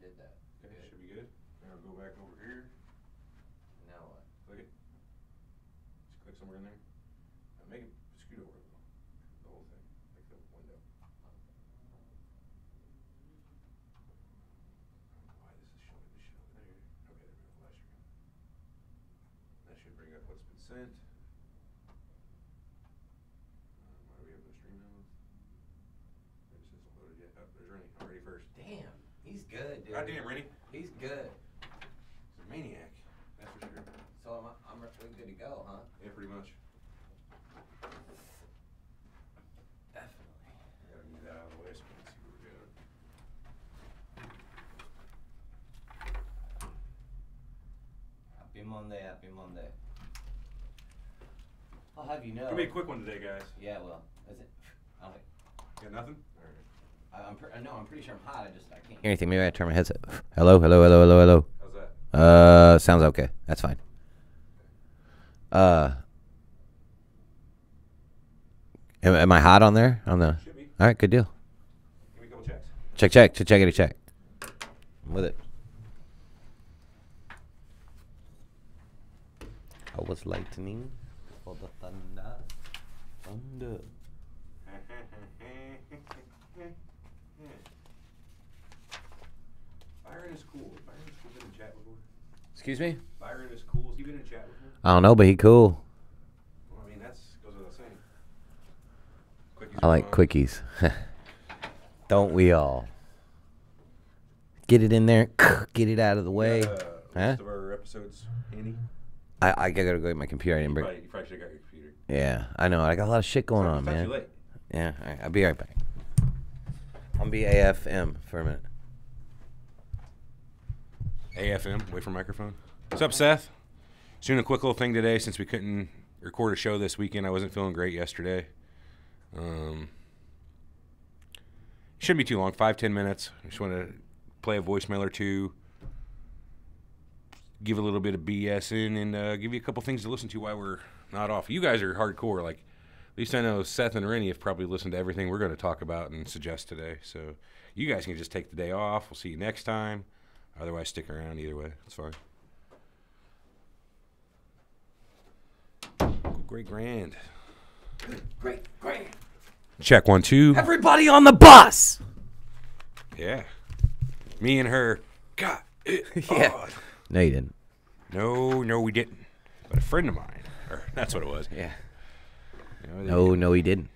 did that. Okay, should be good. Now go back over here. Now what? Click it. Just click somewhere in there. Now make it scoot over a little. The whole thing. Like the window. I don't know why this is showing this shit over there. Okay, there we go. Flash screen. That should bring up what's been sent. Why do we have no stream now? Maybe this isn't loaded yet. Oh, there's Rennie. I'm ready first. Damn, he's good, dude. Goddamn, Rennie. He's good. He's a maniac. That's for sure. So I'm good to go, huh? Yeah, pretty much. Definitely. I gotta move that out of the way so we can see where we're going. Happy Monday, happy Monday. I'll have you know. It's gonna be a quick one today, guys. Yeah, well, is it? Got nothing? I'm pretty sure I'm hot. I can't hear anything. Maybe I turn my headset. Hello, hello, hello, hello, hello. How's that? Sounds okay. That's fine. Am I hot on there? On the. Should be. All right, good deal. Give me a couple checks. Check. I'm with it. I was lightning for the thunder. Byron is cool. Byron's been in chat before. Excuse me? Byron is cool. Has he been in chat before? I don't know, but he cool. Well, I mean, that's goes without saying. Quickies I like quickies. Don't we all? Get it in there. Get it out of the way. Most of our episodes handy. I gotta go get my computer. I didn't bring. You probably should have got your computer. Yeah, I know. I got a lot of shit going on, man. Too late. Yeah, all right, I'll be right back. I'm be AFM for a minute. AFM, wait for microphone. What's up, Seth? Just doing a quick little thing today since we couldn't record a show this weekend. I wasn't feeling great yesterday. Shouldn't be too long, 5-10 minutes. I just want to play a voicemail or two, give a little bit of BS in, and give you a couple things to listen to while we're not off. You guys are hardcore. Like, at least I know Seth and Rennie have probably listened to everything we're going to talk about and suggest today. So you guys can just take the day off. We'll see you next time. Otherwise, stick around either way. It's fine. Great grand. Great. Check 1 2. Everybody on the bus. Yeah. Me and her got it. Yeah. On. No, you didn't. No, we didn't. But a friend of mine. Or that's what it was. Yeah. No, he didn't.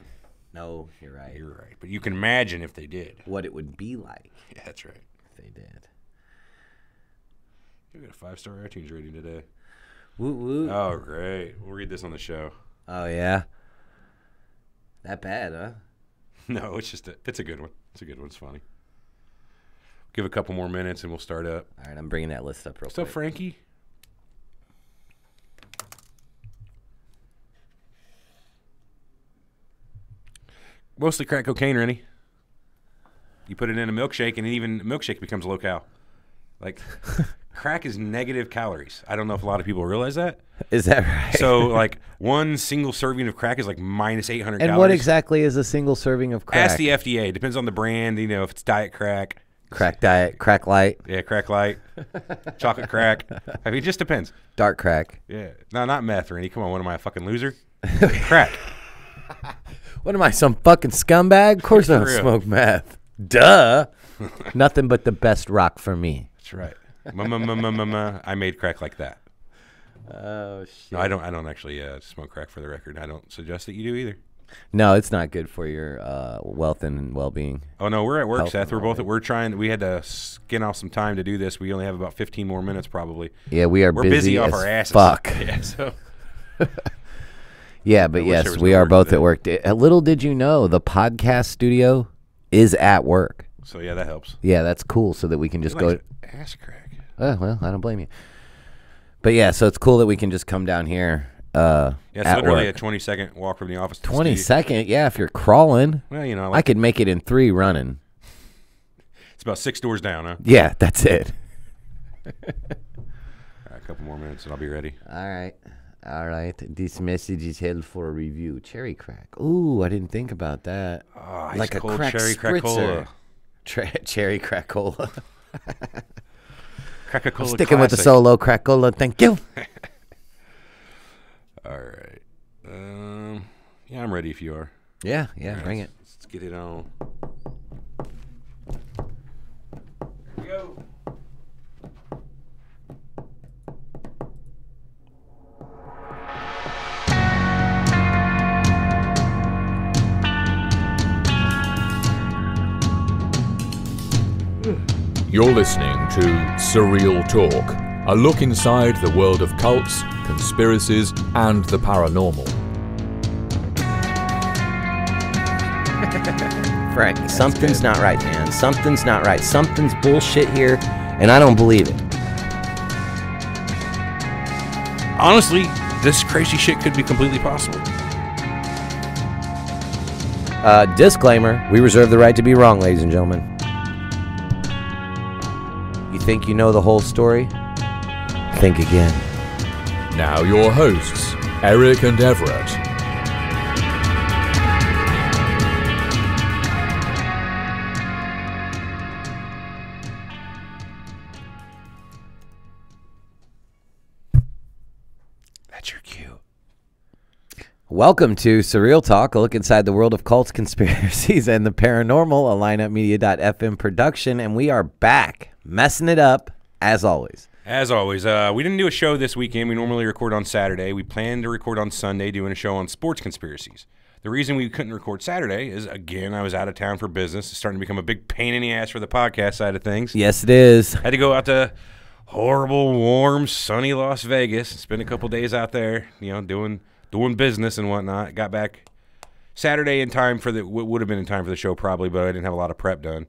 No, you're right. You're right. But you can imagine if they did. What it would be like. Yeah, that's right. If they did. You got a 5-star iTunes rating today. Woot woot. Oh, great. We'll read this on the show. Oh, yeah? That bad, huh? No, it's a good one. It's a good one. It's funny. Give a couple more minutes and we'll start up. All right, I'm bringing that list up real quick. What's up, Frankie? Mostly crack cocaine, Rennie. You put it in a milkshake, and even a milkshake becomes low-cal. Like, crack is negative calories. I don't know if a lot of people realize that. Is that right? So, like, one single serving of crack is like minus 800 calories. And what exactly is a single serving of crack? Ask the FDA. Depends on the brand. You know, if it's diet crack. Crack diet, crack light. Yeah, crack light. Chocolate crack. I mean, it just depends. Dark crack. Yeah. No, not meth, Rennie. Come on, what am I, a fucking loser? Crack. What am I, some fucking scumbag? Of course I don't smoke meth. Duh. Nothing but the best rock for me. That's right. I made crack like that. Oh, shit. No, I don't actually smoke crack, for the record. I don't suggest that you do either. No, it's not good for your wealth and well-being. Oh, no, we're at work, Health Seth. We're trying. We had to skin off some time to do this. We only have about 15 more minutes, probably. Yeah, we're busy off our asses. Fuck. Yeah, so. Yeah, but yes, we are both at work. Little did you know, the podcast studio is at work. So, yeah, that helps. Yeah, that's cool, so that we can just go. Ass crack. Oh, well, I don't blame you. But, yeah, so it's cool that we can just come down here. Yeah, it's literally work. a 20-second walk from the office to 20-second? Yeah, if you're crawling. Well, you know. I could make it in 3 running. It's about 6 doors down, huh? Yeah, that's it. All right, a couple more minutes and I'll be ready. All right. This message is held for a review. Cherry crack. Ooh, I didn't think about that. Oh, like a cold crack cherry crack spritzer. cola. Cherry crack cola. Crack-a-Cola Sticking with the Classic. solo Crack-Cola. Thank you. All right. Yeah, I'm ready if you are. Yeah, All bring right, it. Let's get it on. Here we go. You're listening to Surreal Talk, a look inside the world of cults, conspiracies, and the paranormal. Frank, something's not right, man. Something's not right. Something's bullshit here, and I don't believe it. Honestly, this crazy shit could be completely possible. Disclaimer, we reserve the right to be wrong, ladies and gentlemen. You think you know the whole story? Think again. Now your hosts, Eric and Everett. That's your cue. Welcome to Surreal Talk, a look inside the world of cults, conspiracies, and the paranormal, a lineupmedia.fm production, and we are back, messing it up, as always. As always, we didn't do a show this weekend. We normally record on Saturday. We planned to record on Sunday, doing a show on sports conspiracies. The reason we couldn't record Saturday is, again, I was out of town for business. It's starting to become a big pain in the ass for the podcast side of things. Yes, it is. Had to go out to horrible, warm, sunny Las Vegas, spend a couple days out there, doing business and whatnot. Got back Saturday in time for would have been in time for the show probably, but I didn't have a lot of prep done.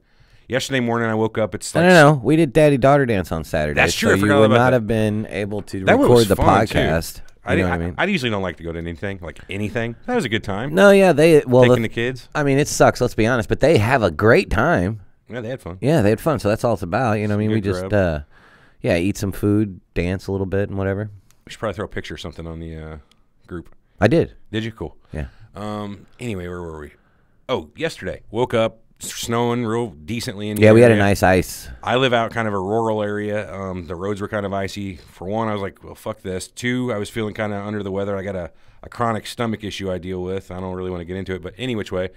Yesterday morning I woke up. It's like, No. We did Daddy-Daughter Dance on Saturday. That's true. So I forgot you would about not that. have been able to That one record was the fun, too. podcast. You know what I mean? I usually don't like to go to anything. That was a good time. No, yeah, Taking the kids. I mean, it sucks, let's be honest, but they have a great time. Yeah, they had fun. Yeah, they had fun, so that's all it's about. You know what I mean? We good just, grub. eat some food, dance a little bit, and whatever. We should probably throw a picture or something on the group. I did. Did you? Cool. Yeah. Anyway, where were we? Oh, yesterday. Woke up, snowing real decently in the Yeah, we had a area. nice ice. I live out kind of a rural area. The roads were kind of icy. For one, I was like, well, fuck this. Two, I was feeling kind of under the weather. I got a chronic stomach issue I deal with. I don't really want to get into it, but any which way.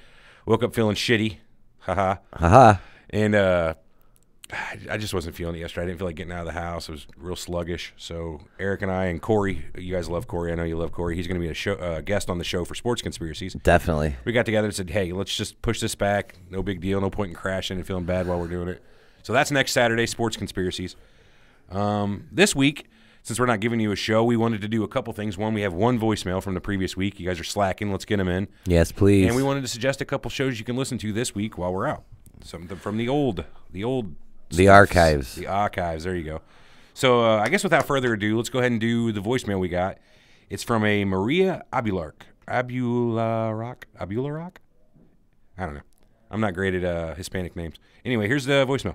Woke up feeling shitty. Haha. Haha. And I just wasn't feeling it yesterday. I didn't feel like getting out of the house. It was real sluggish. So Eric and I and Corey, you guys love Corey. I know you love Corey. He's going to be a guest on the show for Sports Conspiracies. Definitely. We got together and said, hey, let's just push this back. No big deal. No point in crashing and feeling bad while we're doing it. So that's next Saturday, Sports Conspiracies. This week, since we're not giving you a show, we wanted to do a couple things. One, we have one voicemail from the previous week. You guys are slacking. Let's get them in. Yes, please. And we wanted to suggest a couple shows you can listen to this week while we're out. Something from the archives. The archives. There you go. So I guess without further ado, let's go ahead and do the voicemail we got. It's from a Maria Abulark. Abularok? I don't know. I'm not great at Hispanic names. Anyway, here's the voicemail.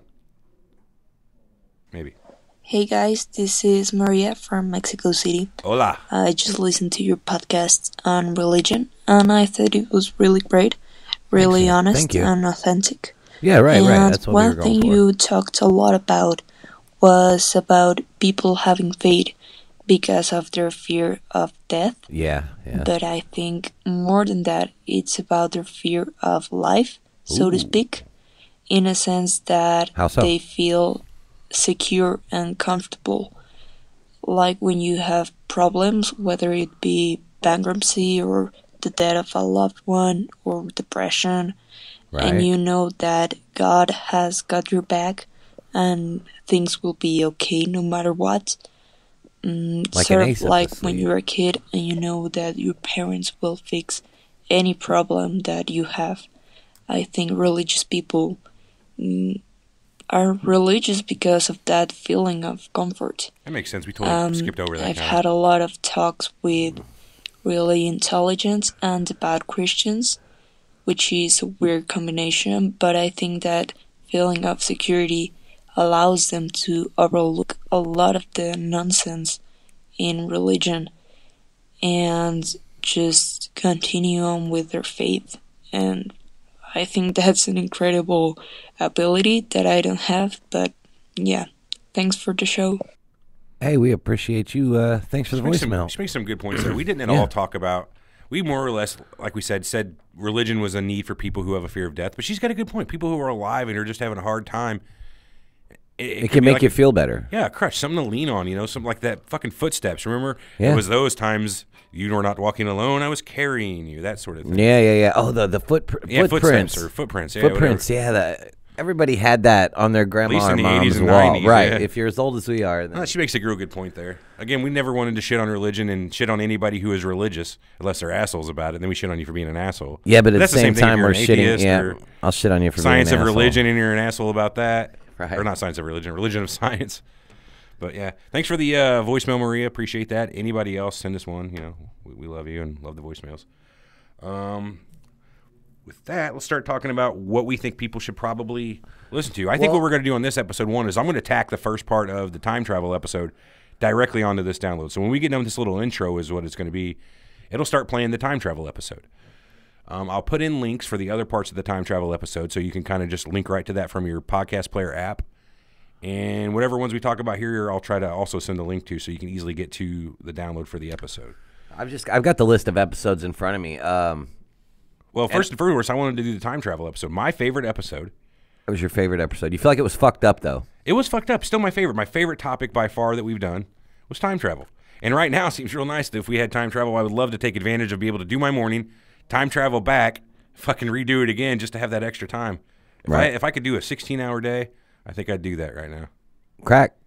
Maybe. Hey guys, this is Maria from Mexico City. Hola. I just listened to your podcast on religion, and I thought it was really great, really honest Thank you. and authentic. Yeah, right. And That's what we were one going thing for. you talked a lot about was about people having faith because of their fear of death. Yeah. But I think more than that, it's about their fear of life, so to speak, in a sense that How so? they feel secure and comfortable. Like when you have problems, whether it be bankruptcy or the death of a loved one or depression, Right. and you know that God has got your back and things will be okay no matter what. Like Sort an of ace up the like when sleeve. you're a kid and you know that your parents will fix any problem that you have. I think religious people are religious because of that feeling of comfort. That makes sense. We totally skipped over that. I've had a lot of talks with really intelligent and devout Christians, which is a weird combination, but I think that feeling of security allows them to overlook a lot of the nonsense in religion and just continue on with their faith. And I think that's an incredible ability that I don't have, but yeah, thanks for the show. Hey, we appreciate you. Thanks for the voicemail. She makes some good points there. We didn't at all talk about. We more or less, like we said religion was a need for people who have a fear of death. But she's got a good point. People who are alive and are just having a hard time. It can make you feel better. Yeah, crutch, something to lean on. Something like that fucking footsteps. Remember? Yeah. It was those times you were not walking alone. I was carrying you. That sort of thing. Yeah. Oh, the footprints. Footsteps or footprints. Yeah, Footprints. whatever. Yeah, everybody had that on their grandma least or in the mom's 80s and wall. 90s, Right. yeah. If you're as old as we are. Then. She makes a real good point there. Again, we never wanted to shit on religion and shit on anybody who is religious, unless they're assholes about it. Then we shit on you for being an asshole. Yeah, but at That's the same thing if time, you're we're an shitting. atheist Yeah, or I'll shit on you for science being of an asshole. religion, and you're an asshole about that. Right. Or not science of religion, religion of science. But yeah, thanks for the voicemail, Maria. Appreciate that. Anybody else, send us one. We love you and love the voicemails. With that, let's start talking about what we think people should probably listen to. I think what we're going to do on this episode 1 is I'm going to tack the first part of the time travel episode directly onto this download. So when we get done with this little intro is what it's going to be, it'll start playing the time travel episode. I'll put in links for the other parts of the time travel episode so you can kind of just link right to that from your podcast player app. And whatever ones we talk about here, I'll try to also send a link to so you can easily get to the download for the episode. I've got the list of episodes in front of me. Well, first and foremost, I wanted to do the time travel episode. My favorite episode. What was your favorite episode? You feel like it was fucked up, though? It was fucked up. Still my favorite. My favorite topic by far that we've done was time travel. And right now it seems real nice that if we had time travel, I would love to take advantage of being able to do my morning, time travel back, fucking redo it again just to have that extra time. If I could do a 16-hour day, I think I'd do that right now. Crack.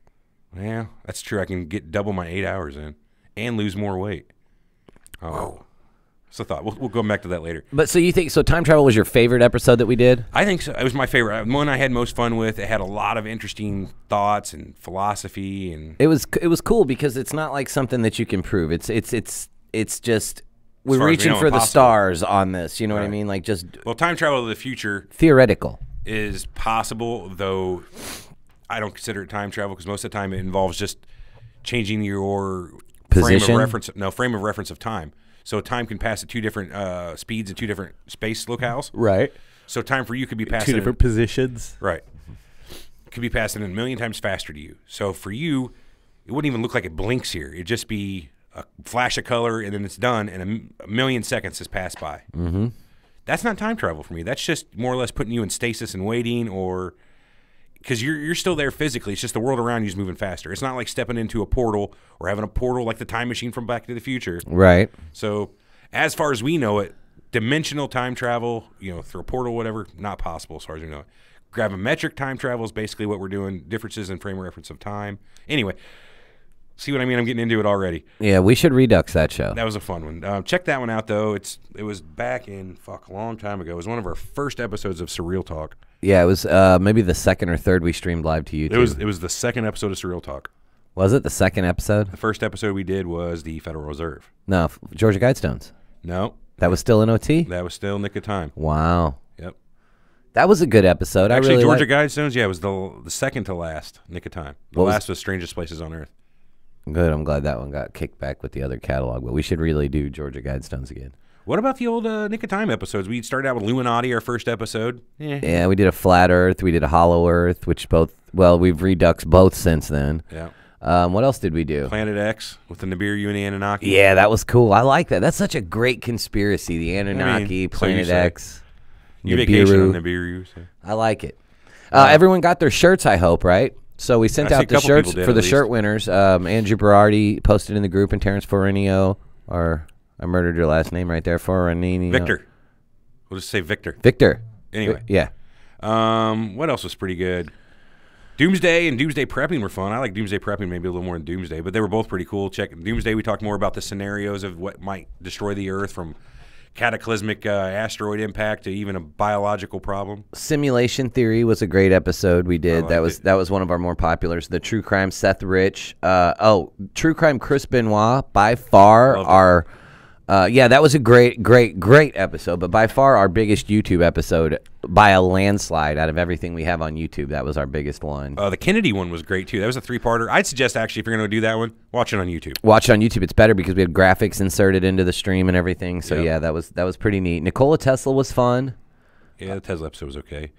Yeah, that's true. I can get double my 8 hours in and lose more weight. Oh. It's a thought. We'll go back to that later. But so you think time travel was your favorite episode that we did? I think so. It was my favorite. One I had most fun with. It had a lot of interesting thoughts and philosophy, and it was cool because it's not like something that you can prove. It's just we're reaching for the stars on this. You know what I mean? Like just time travel to the future theoretical is possible, though I don't consider it time travel because most of the time it involves just changing your position? frame of reference of time. So time can pass at two different speeds at two different space locales. Right. So time for you could be passing two different positions. Right. Could be passing 1,000,000 times faster to you. So for you, it wouldn't even look like it blinks here. It'd just be a flash of color and then it's done and a million seconds has passed by. Mm-hmm. That's not time travel for me. That's just more or less putting you in stasis and waiting, or because you're still there physically. It's just the world around you is moving faster. It's not like stepping into a portal or having a portal like the time machine from Back to the Future. Right. So as far as we know it, dimensional time travel, through a portal, whatever, not possible as far as we know it. Gravimetric time travel is basically what we're doing, differences in frame of reference of time. Anyway, see what I mean? I'm getting into it already. Yeah, we should redux that show. That was a fun one. Check that one out, though. It was back in, a long time ago. It was one of our first episodes of Surreal Talk. Yeah, it was maybe the second or third we streamed live to YouTube. It was the second episode of Surreal Talk. Was it the second episode? The first episode we did was the Federal Reserve. No, Georgia Guidestones. No. That was still in OT? That was still Nick of Time. Wow. Yep. That was a good episode. Actually, I really Georgia Guidestones, it was the second to last Nick of Time. The last was Strangest Places on Earth. Good. I'm glad that one got kicked back with the other catalog, but we should really do Georgia Guidestones again. What about the old Nick of Time episodes? We started out with Illuminati, our first episode. Yeah, we did a Flat Earth. We did a Hollow Earth, which we've reduxed both since then. Yeah. What else did we do? Planet X with the Nibiru and the Anunnaki. Yeah, that was cool. I like that. That's such a great conspiracy. The Anunnaki, Planet X, You vacation on Nibiru. So. I like it. Everyone got their shirts, I hope, right? So we sent out the shirts for the shirt winners. Andrew Berardi posted in the group, and Terrence Forenio, I murdered your last name right there, Forenio. Victor. We'll just say Victor. Victor. Anyway. Yeah. What else was pretty good? Doomsday and Doomsday Prepping were fun. I like Doomsday Prepping maybe a little more than Doomsday, but they were both pretty cool. Check Doomsday, we talked more about the scenarios of what might destroy the Earth, from cataclysmic asteroid impact to even a biological problem. Simulation Theory was a great episode we did. That was one of our more populars. The True Crime Seth Rich. True Crime Chris Benoit, by far that was a great episode, but by far our biggest YouTube episode by a landslide out of everything we have on YouTube. That was our biggest one. The Kennedy one was great too. That was a 3-parter. I'd suggest actually if you're going to do that one, watch it on YouTube. Watch it on YouTube. It's better because we had graphics inserted into the stream and everything. So yeah, that was pretty neat. Nikola Tesla was fun. Yeah, the Tesla episode was okay.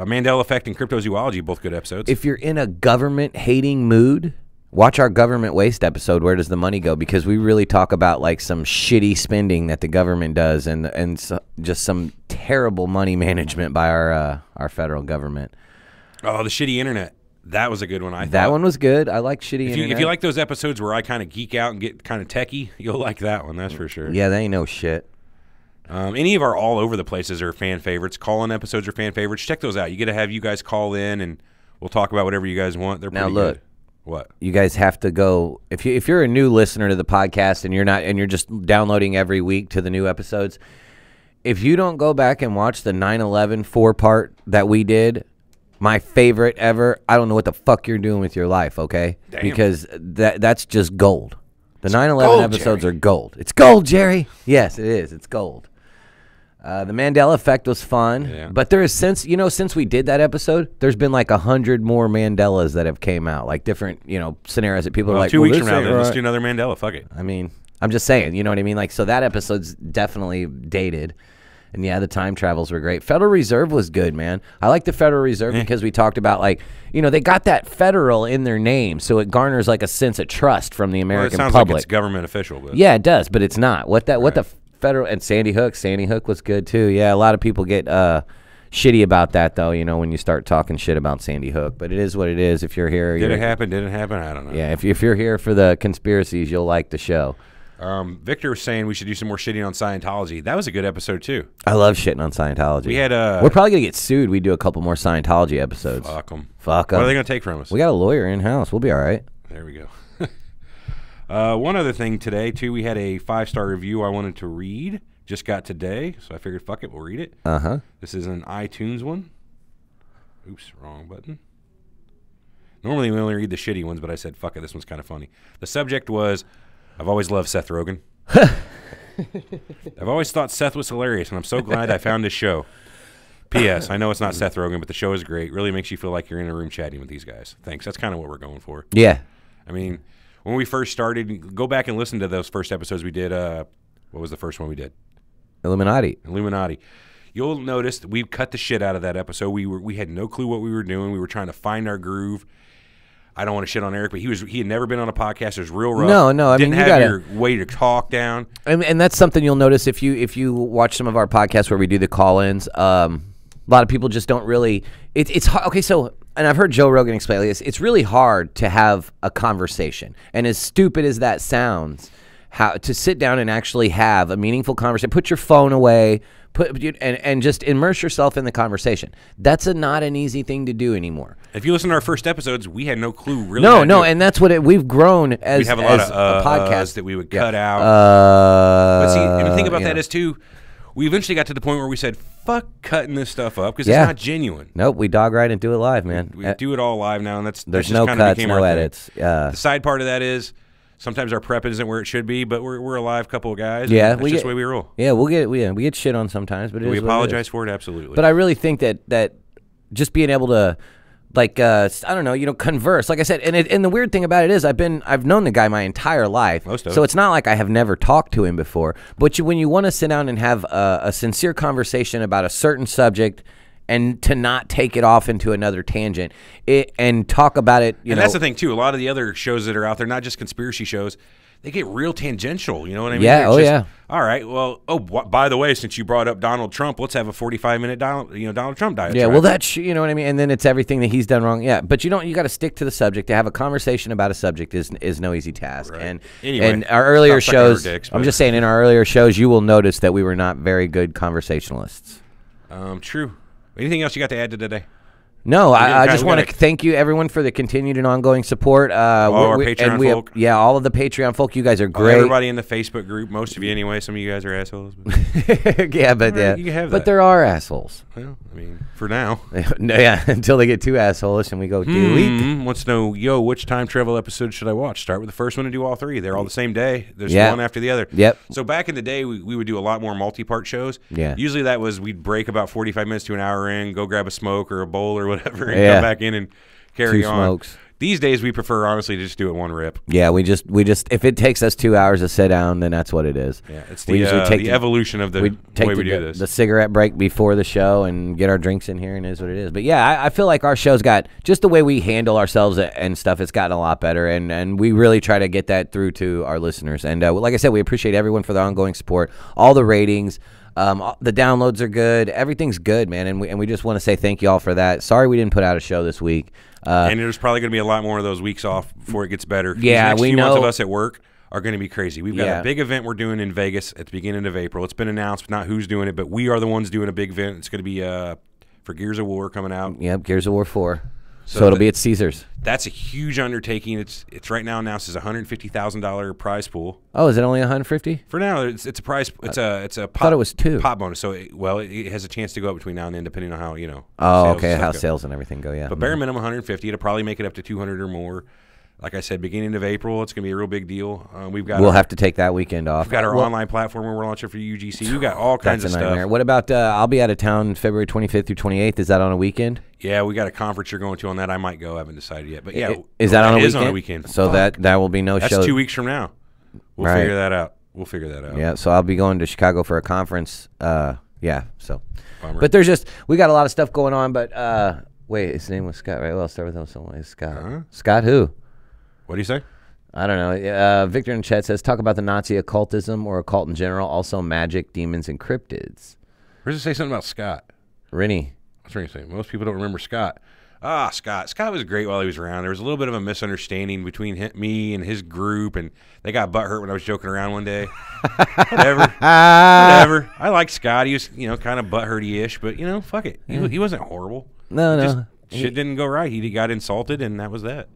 Mandela Effect and Cryptozoology, both good episodes. If you're in a government-hating mood, watch our government waste episode, Where Does the Money Go? Because we really talk about like some shitty spending that the government does and just some terrible money management by our federal government. Oh, the shitty internet. That was a good one, I thought. That one was good. I like shitty internet. If you like those episodes where I kind of geek out and get kind of techie, you'll like that one, that's for sure. Yeah, they ain't no shit. Any of our all over the places are fan favorites. Call-in episodes are fan favorites. Check those out. You get to have you guys call in, and we'll talk about whatever you guys want. They're pretty good. What? You guys have to go if you're a new listener to the podcast and you're just downloading every week to the new episodes. If you don't go back and watch the 9/11 4-part that we did, my favorite ever, I don't know what the fuck you're doing with your life, okay? Damn. Because that's just gold. The 9/11 episodes are gold. It's gold, Jerry. Yes, it is. It's gold. The Mandela Effect was fun, but there is since we did that episode, there's been like 100 more Mandelas that have came out, like different scenarios that people are like. 2 weeks from now, then let's do another Mandela. Fuck it. I mean, I'm just saying, you know what I mean? Like, so that episode's definitely dated, and yeah, the time travels were great. Federal Reserve was good, man. I like the Federal Reserve because we talked about like they got that federal in their name, so it garners like a sense of trust from the American public. It sounds public. like it's government official, but yeah, it does, but it's not. What the federal and Sandy Hook was good too. Yeah, a lot of people get shitty about that though, when you start talking shit about Sandy Hook, but it is what it is. If you're here, did it happen? Didn't happen? I don't know. Yeah, if you're here for the conspiracies, you'll like the show. Victor was saying we should do some more shitting on Scientology. That was a good episode too. I love shitting on Scientology. We had we're probably gonna get sued. We do a couple more Scientology episodes. Fuck them. Fuck them. What are they gonna take from us? We got a lawyer in house. We'll be all right. There we go. One other thing today too, we had a 5-star review I wanted to read. Just got today, so I figured, fuck it, we'll read it. This is an iTunes one. Oops, wrong button. Normally we only read the shitty ones, but I said, fuck it, this one's kind of funny. The subject was, I've always loved Seth Rogen. I've always thought Seth was hilarious, and I'm so glad I found his show. P.S. I know it's not Seth Rogen, but the show is great. Really makes you feel like you're in a room chatting with these guys. Thanks. That's kind of what we're going for. Yeah. I mean, when we first started, go back and listen to those first episodes we did. What was the first one we did? Illuminati. You'll notice that we cut the shit out of that episode. We had no clue what we were doing. We were trying to find our groove. I don't want to shit on Eric, but he had never been on a podcast. It was real rough. No. I didn't mean, you have gotta, your way to talk down. And that's something you'll notice if you watch some of our podcasts where we do the call-ins. A lot of people just don't really. It's hard. Okay, so and I've heard Joe Rogan explain this. It's really hard to have a conversation, and as stupid as that sounds. How to sit down and actually have a meaningful conversation. Put your phone away. And just immerse yourself in the conversation. That's not an easy thing to do anymore. If you listen to our first episodes, we had no clue really. No, and that's what we've grown as. We have a lot of podcast that we would cut out. But see, and the thing about that is too, we eventually got to the point where we said, "Fuck cutting this stuff up" because it's not genuine. Nope, we dog ride and do it live, man. We do it all live now, and there's no cuts, no edits. The side part of that is. Sometimes our prep isn't where it should be, but we're a live couple of guys. Yeah, that's just the way we roll. Yeah, we get shit on sometimes, but we apologize for it absolutely. But I really think that just being able to, like, I don't know, converse. Like I said, and the weird thing about it is I've known the guy my entire life, so it's not like I have never talked to him before. But when you want to sit down and have a sincere conversation about a certain subject. And to not take it off into another tangent and talk about it, and that's the thing, too. A lot of the other shows that are out there, not just conspiracy shows, they get real tangential. You know what I mean? Yeah, yeah. All right, well, by the way, since you brought up Donald Trump, let's have a 45-minute Donald Trump diatribe. Yeah, well, you know what I mean? And then it's everything that he's done wrong. Yeah, but you got to stick to the subject. To have a conversation about a subject is no easy task. Right. And anyway, and our earlier shows, I'm just saying, in our earlier shows, you will notice that we were not very good conversationalists. True. Anything else you got to add to today? No, I just want to thank you, everyone, for the continued and ongoing support. All our Patreon folk. All of the Patreon folk. You guys are great. Everybody in the Facebook group. Most of you anyway. Some of you guys are assholes. But yeah, but you can have that. But there are assholes. Well, I mean, for now. Yeah, until they get too assholeish and we go delete. Wants to know, which time travel episode should I watch? Start with the first one and do all three. They're all the same day. There's one after the other. Yep. So back in the day, we would do a lot more multi-part shows. Yeah. Usually that was we'd break about 45 minutes to an hour in, go grab a smoke or a bowl or whatever, and come back in and carry on. Smokes. These days, we prefer, honestly, to just do it one rip. Yeah, we just if it takes us 2 hours to sit down, then that's what it is. Yeah, it's We usually take the evolution of the way we do this. The cigarette break before the show and get our drinks in here, and it is what it is. But yeah, I feel like our show's got just the way we handle ourselves and stuff. It's gotten a lot better, and we really try to get that through to our listeners. And like I said, we appreciate everyone for the ongoing support, all the ratings. The downloads are good. Everything's good, man, and we just want to say thank you all for that. Sorry we didn't put out a show this week. And there's probably going to be a lot more of those weeks off before it gets better. Yeah, These next we few know. months of us at work are going to be crazy. We've got Yeah. a big event we're doing in Vegas at the beginning of April. It's been announced, not who's doing it, but we are the ones doing a big event. It's going to be for Gears of War coming out. Yep, Gears of War 4. So it'll be at Caesars. That's a huge undertaking. It's right now announced as a $150,000 prize pool. Oh, is it only 150? For now, it's a prize. It's a pop, thought it was 2. pop bonus. So it has a chance to go up between now and then, depending on how Oh, sales okay, and how stuff go. sales and everything go, yeah. But bare minimum 150. It'll probably make it up to 200 or more. Like I said, beginning of April, it's going to be a real big deal. We'll have to take that weekend off. We've got our online platform where we're launching for UGC. We've got all kinds That's of a nightmare. stuff. What about, I'll be out of town February 25th through 28th. Is that on a weekend? Yeah, we got a conference you're going to on that. I might go. I haven't decided yet. But yeah, Is that on a it weekend? is on a weekend. So Fuck. that will be no That's show. 2 weeks from now. We'll Right. figure that out. We'll figure that out. Yeah, so I'll be going to Chicago for a conference. Yeah, so. Bummer. But we got a lot of stuff going on, but, wait, his name was Scott, right? Well, I'll start with him some way. Scott. Uh-huh. Scott who? What do you say? I don't know. Victor in the chat says, talk about the Nazi occultism or occult in general, also magic, demons, and cryptids. Where does it say something about Scott? Rennie. What's Rennie saying? Most people don't remember Scott. Scott. Scott was great while he was around. There was a little bit of a misunderstanding between me and his group, and they got butthurt when I was joking around one day. Whatever. Whatever. I like Scott. He was, kind of butthurty-ish, but, fuck it. He wasn't horrible. No. Just shit didn't go right. He got insulted, and that was that.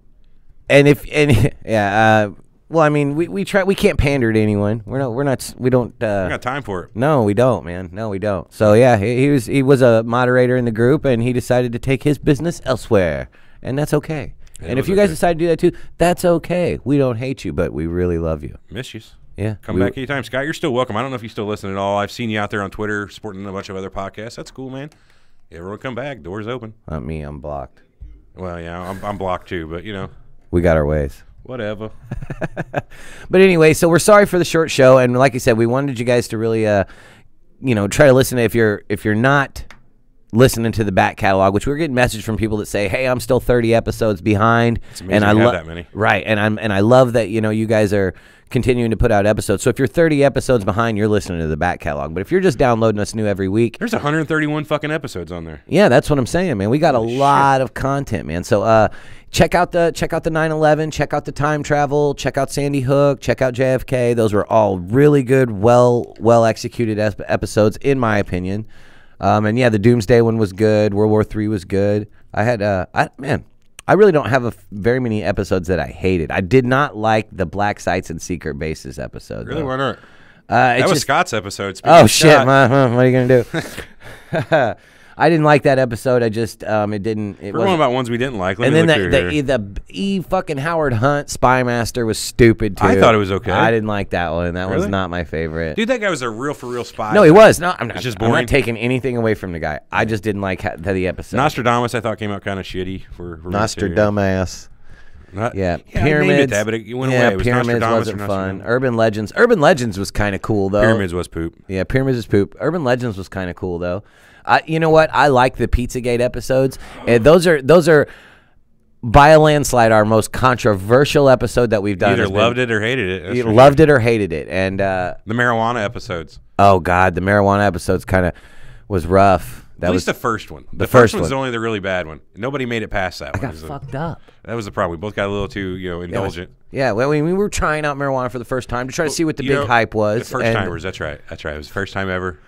Well, I mean, we try. We can't pander to anyone. We don't. We got time for it. No, we don't, man. No, we don't. So yeah, he was a moderator in the group, and he decided to take his business elsewhere, and that's okay. And if you guys decide to do that too, that's okay. We don't hate you, but we really love you. Miss you. Yeah, Come back anytime. Scott, you're still welcome. I don't know if you still listen at all. I've seen you out there on Twitter supporting a bunch of other podcasts. That's cool, man. Everyone come back. Doors open. Not me. I'm blocked. Well, yeah, I'm blocked too, but, We got our ways. whatever. But anyway, so we're sorry for the short show, and like I said, we wanted you guys to really, try to listen. If you're not listening to the back catalog, which we're getting messages from people that say, "Hey, I'm still 30 episodes behind," It's amazing and to I have that many. Right, and I love that you guys are continuing to put out episodes. So if you're 30 episodes behind, you're listening to the back catalog. But if you're just downloading us new every week, There's 131 fucking episodes on there. yeah, that's what I'm saying, man. We got a lot of content, man. So check out the 9/11, check out the time travel, check out Sandy Hook, check out JFK. Those were all really good, well executed episodes, in my opinion. And yeah, the Doomsday one was good. World War III was good. I had I really don't have very many episodes that I hated. I did not like the Black Sites and Secret Bases episode. Really? though. Why not? That That was Scott's episode. Oh shit! What are you gonna do? I didn't like that episode. I just it didn't. It We're going wasn't. about ones we didn't like. Let And me then look through here. the fucking Howard Hunt Spy Master was stupid too. I thought it was okay. I didn't like that one. That was Really? not my favorite. Dude, that guy was a real for real spy. No, he was. No, I'm not. It's just I'm boring. not taking anything away from the guy. I just didn't like the episode. Nostradamus, I thought came out kind of shitty for Nostradamus. Yeah, I named Pyramids. it that, but it went yeah, away. It was Pyramids Nostradamus wasn't or fun. Nostradamus. Urban Legends. Urban Legends was kind of cool though. Pyramids was poop. Yeah, Pyramids is poop. Urban Legends was kind of cool though. You know what? I like the Pizzagate episodes. Those are by a landslide our most controversial episode that we've done. Either loved it or hated it. That's You for loved it or hated it. And sure. The marijuana episodes. oh god, the marijuana episodes kind of was rough. That At was least the first one. the first first one's one. only the really bad one. Nobody made it past that I one. got fucked up. That was the problem. We both got a little too, indulgent. Yeah, well, we were trying out marijuana for the first time to try to see what the big hype was. The first timers, that's right. That's right. It was the first time ever.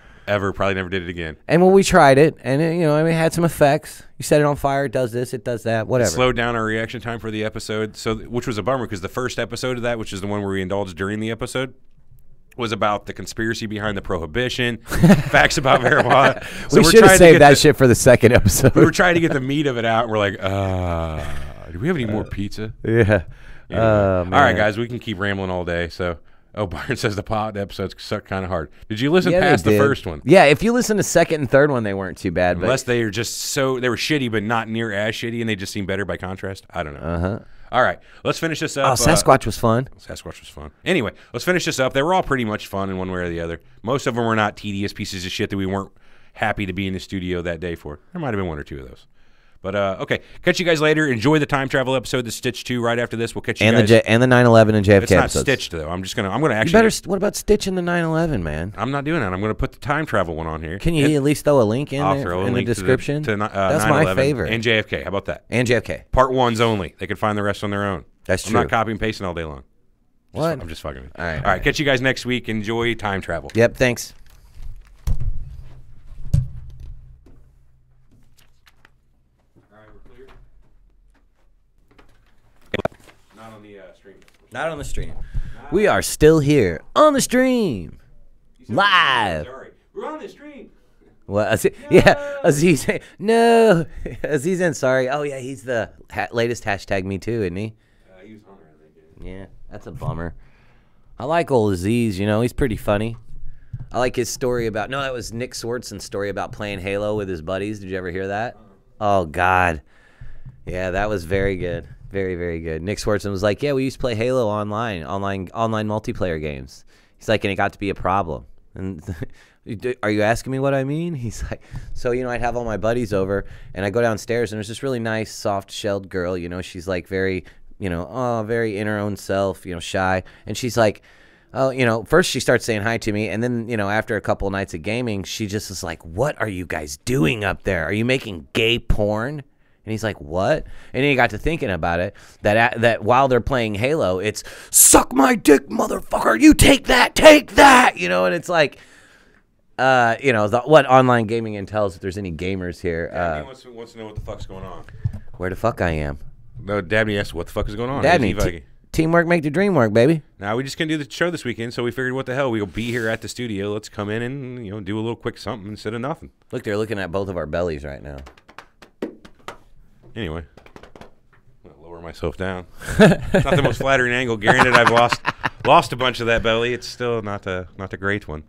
Probably never did it again. And when we tried it, and it had some effects. You set it on fire, it does this, it does that, whatever. Slowed down our reaction time for the episode, which was a bummer because the first episode of that, which is the one where we indulged during the episode, was about the conspiracy behind the prohibition, facts about marijuana. So we we're should have trying to saved get that shit for the second episode. We were trying to get the meat of it out, and we're like, do we have any more pizza? Yeah. Anyway. All right, guys, we can keep rambling all day. So Oh, Byron says the pod episodes suck kind of hard. Did you listen Yeah, they past the did. first one? Yeah, if you listen to second and third one, they weren't too bad. But Unless they are just they were shitty, but not near as shitty, and they just seem better by contrast. I don't know. All right, let's finish this up. oh, Sasquatch was fun. Sasquatch was fun. Anyway, let's finish this up. They were all pretty much fun in one way or the other. Most of them were not tedious pieces of shit that we weren't happy to be in the studio that day for. There might have been one or two of those. But, okay, catch you guys later. Enjoy the time travel episode, the Stitch 2, right after this. We'll catch you And guys. and the 9/11 and JFK It's not episodes. Stitched, though. I'm going to actually. You better. What about Stitch in the 9/11, man? I'm not doing that. I'm going to put the time travel one on here. Can you at least throw a link in I'll there throw a in the link description? to That's 9/11 my favorite. And JFK. How about that? And JFK. Part 1's only. They can find the rest on their own. That's I'm true. not copying and pasting all day long. What? I'm just fucking with you. All right, All all right. right. Catch you guys next week. Enjoy time travel. Yep. Thanks. Not on the stream. Not on the stream. We are still here on the stream. Live. Sorry. We're on the stream. What? Yeah, Aziz. No, Aziz Ansari. Oh yeah, he's the latest hashtag Me Too, isn't he? He was on there, I think. Yeah, that's a bummer. I like old Aziz. You know, he's pretty funny. I like his story about. No, that was Nick Swartzen's story about playing Halo with his buddies. Did you ever hear that? Oh God. Yeah, that was very good. Very, very good. Nick Swartzen was like, yeah, we used to play Halo online multiplayer games. He's like, and it got to be a problem. And are you asking me what I mean? He's like, so, you know, I'd have all my buddies over, and I go downstairs, and there's this really nice, soft-shelled girl, you know, she's like very, you know, very in her own self, you know, shy. And she's like, oh, you know, first she starts saying hi to me, and then, you know, after a couple of nights of gaming, she just is like, what are you guys doing up there? Are you making gay porn? And he's like, what? And then he got to thinking about it, that while they're playing Halo, it's, suck my dick, motherfucker, you take that, you know, and it's like, you know, what online gaming entails, if there's any gamers here. Dabney wants to know what the fuck's going on. Where the fuck I am. No, Dabney asked what the fuck is going on. Dabney, teamwork make the dream work, baby. Now we just gonna do the show this weekend, so we figured, what the hell, we'll be here at the studio. Let's come in and, you know, do a little quick something instead of nothing. Look, they're looking at both of our bellies right now. Anyway, I'm gonna lower myself down. Not the most flattering angle. Granted, I've lost a bunch of that belly. It's still not the great one.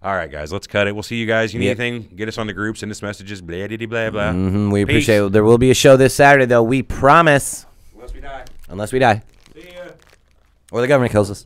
All right, guys, let's cut it. We'll see you guys. You need anything? Get us on the group. Send us messages. Blah blah blah blah. We Peace. appreciate it. There will be a show this Saturday, though. We promise. Unless we die. Unless we die. See ya. Or the government kills us.